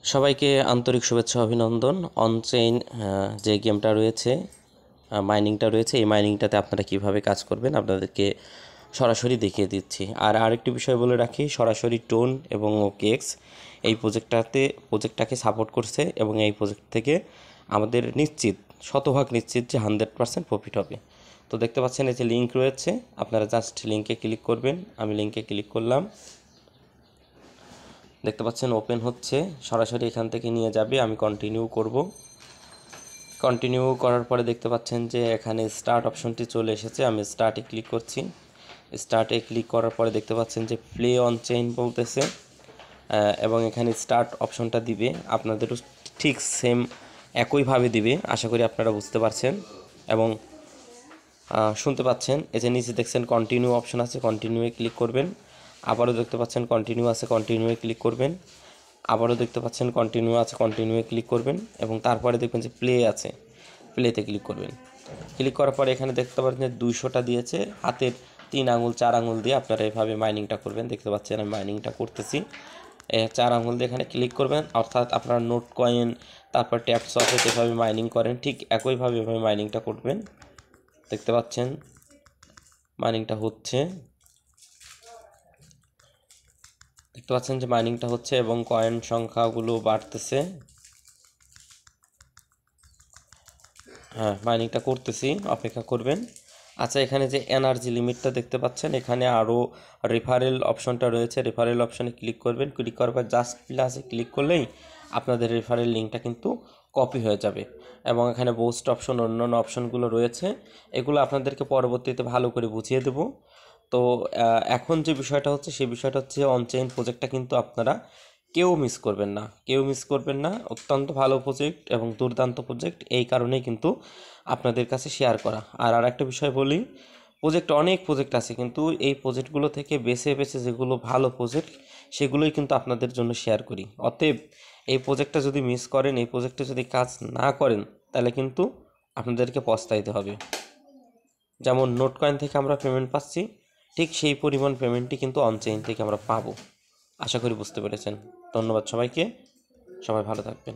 সবাইকে আন্তরিক শুভেচ্ছা অভিনন্দন। অনচেইন যে গেমটা রয়েছে, মাইনিংটা রয়েছে, এই মাইনিংটাতে আপনারা কিভাবে কাজ করবেন আপনাদেরকে সরাসরি দেখিয়ে দিচ্ছি। আর আরেকটি বিষয় বলে রাখি, সরাসরি টোন এবং ওকেএক্স এই প্রজেক্টটাকে সাপোর্ট করছে এবং এই প্রজেক্ট থেকে আমাদের শতভাগ নিশ্চিত যে 100% প্রফিট হবে। তো দেখতে পাচ্ছেন এই যে লিঙ্ক রয়েছে, আপনারা জাস্ট লিঙ্কে ক্লিক করবেন। আমি লিঙ্কে ক্লিক করলাম, দেখতে পাচ্ছেন ওপেন হচ্ছে, সরাসরি এখান থেকে নিয়ে যাবে। আমি কন্টিনিউ করব। কন্টিনিউ করার পরে দেখতে পাচ্ছেন যে এখানে স্টার্ট অপশনটি চলে এসেছে। আমি স্টার্টে ক্লিক করছি। স্টার্টে ক্লিক করার পরে দেখতে পাচ্ছেন যে প্লে অন চেইন বলতেছে এবং এখানে স্টার্ট অপশনটা দিবে। আপনাদেরও ঠিক সেম একইভাবে দিবে, আশা করি আপনারা বুঝতে পারছেন এবং শুনতে পাচ্ছেন। এই যে নিচে দেখছেন কন্টিনিউ অপশন আছে, কন্টিনিউয়ে ক্লিক করবেন। আবারও দেখতে পাচ্ছেন কন্টিনিউ আছে, কন্টিনিউয়ে ক্লিক করবেন। আবারও দেখতে পাচ্ছেন কন্টিনিউ আছে, কন্টিনিউয়ে ক্লিক করবেন এবং তারপরে দেখবেন যে প্লে আছে, প্লেতে ক্লিক করবেন। ক্লিক করার পরে এখানে দেখতে পাচ্ছেন যে 200টা দিয়েছে। হাতের 3 আঙুল 4 আঙুল দিয়ে আপনারা এভাবে মাইনিংটা করবেন। দেখতে পাচ্ছেন আমি মাইনিংটা করতেছি। 4 আঙুল দিয়ে এখানে ক্লিক করবেন, অর্থাৎ আপনারা নোট কয়েন তারপর ট্যাপ সফট এভাবে মাইনিং করেন, ঠিক একইভাবে এভাবে মাইনিংটা করবেন। দেখতে পাচ্ছেন মাইনিংটা হচ্ছে, দেখতে পাচ্ছেন যে মাইনিংটা হচ্ছে এবং কয়েন সংখ্যাগুলো বাড়তেছে। হ্যাঁ, মাইনিংটা করতেছি, অপেক্ষা করবেন। আচ্ছা, এখানে যে এনার্জি লিমিটটা দেখতে পাচ্ছেন, এখানে আরও রেফারেল অপশনটা রয়েছে। রেফারেল অপশনে ক্লিক করবেন। ক্লিক করার পর জাস্ট প্লাসে ক্লিক করলেই আপনাদের রেফারেল লিঙ্কটা কিন্তু কপি হয়ে যাবে এবং এখানে বুস্ট অপশন, অন্যান্য অপশনগুলো রয়েছে, এগুলো আপনাদেরকে পরবর্তীতে ভালো করে বুঝিয়ে দেব। তো এখন যে বিষয়টা হচ্ছে, সেই বিষয়টা হচ্ছে অনচেইন প্রজেক্টটা কিন্তু আপনারা কেউ মিস করবেন না, কেউ মিস করবেন না। অত্যন্ত ভালো প্রজেক্ট এবং দুর্দান্ত প্রজেক্ট, এই কারণেই কিন্তু আপনাদের কাছে শেয়ার করা। আর একটা বিষয় বলি, অনেক প্রজেক্ট আছে, কিন্তু এই প্রজেক্টগুলো থেকে বেছে বেছে যেগুলো ভালো প্রজেক্ট সেগুলোই কিন্তু আপনাদের জন্য শেয়ার করি। অতএব এই প্রজেক্টটা যদি মিস করেন, এই প্রজেক্টে যদি কাজ না করেন, তাহলে কিন্তু আপনাদেরকে পস্তাইতে হবে। যেমন নোট কয়েন থেকে আমরা পেমেন্ট পাচ্ছি, ঠিক সেই পরিমাণ পেমেন্টই কিন্তু অনচেইন থেকে আমরা পাবো। আশা করি বুঝতে পেরেছেন। ধন্যবাদ সবাইকে, সবাই ভালো থাকবেন।